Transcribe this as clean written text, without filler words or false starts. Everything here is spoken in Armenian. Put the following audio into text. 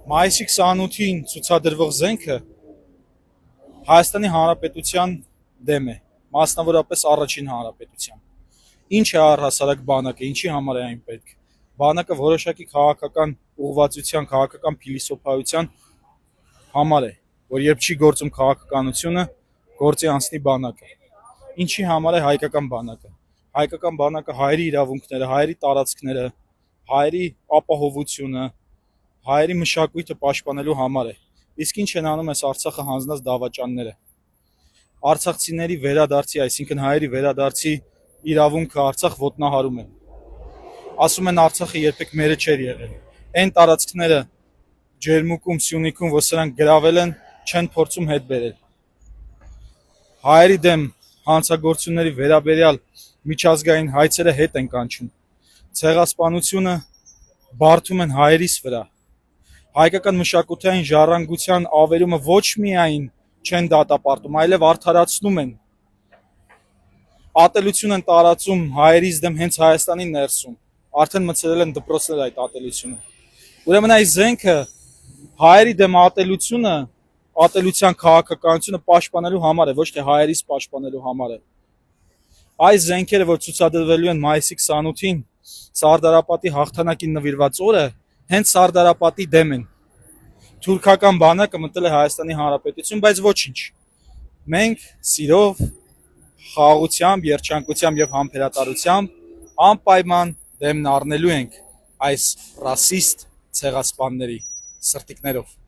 Մայիսի 28-ին ցուցադրվող զենքը Հայաստանի Հանրապետության դեմ է, մասնավորապես առաջին հանրապետության։ Ինչ է առհասարակ բանակը, ինչի համար է այն պետք։ Բանակը որոշակի քաղաքական ուղղվածության, քաղաքական փիլիսոփայության համար է, որ երբ չի գործում քաղաքականությունը, գործի անցնի բանակը։ Ինչի համար է հայկական բանակը։ Հայկական բանակը հայերի իրավունքները, հայերի տարածքները, հայերի ապահովությունը, հայերի մշակույթը պաշտպանելու համար է։ Իսկ ինչ են անում այս Արցախը հանձնած դավաճանները։ Արցախցիների վերադարձի, այսինքն հայերի վերադարձի իրավունքը Արցախ ոտնահարում են։ Ասում են Արցախը երբեք մերը չէր եղել։ Այն տարածքները Ջերմուկում, Սյունիքում, որ սրանք գրավել են, չեն փորձում հետ բերել։ Հայերի դեմ հանցագործությունների վերաբերյալ միջազգային հայցերը հետ են կանչում։ Ցեղասպանությունը բարդում են հայերիս վրա։ Հայկական մշակութային ժառանգության ավերումը ոչ միայն չեն դատապարտում, այլև արդարացնում են։ Ատելություն են տարածում հայերիս դեմ հենց Հայաստանի ներսում։ Արդեն մցրել են դպրոցներ այդ ատելությունը։ Ուրեմն այս զենքը հայերի դեմ ատելությունը, ատելության քաղաքականությունը պաշտպանելու համար է, ոչ թե հայերիս պաշտպանելու համար է։ Այս զենքերը, որ ցուցադրվելու են մայիսի 28-ին, Սարդարապատի հաղթանակին նվիրված օրը, հենց Սարդարապատի դեմ են։ Թուրքական բանակը մտել է Հայաստանի Հանրապետություն, բայց ոչինչ։ Մենք սիրով, խաղաղությամբ, երջանկությամբ եւ համբերատարությամբ անպայման դեմն առնելու ենք այս ռասիստ ցեղասպանների սրտիկներով։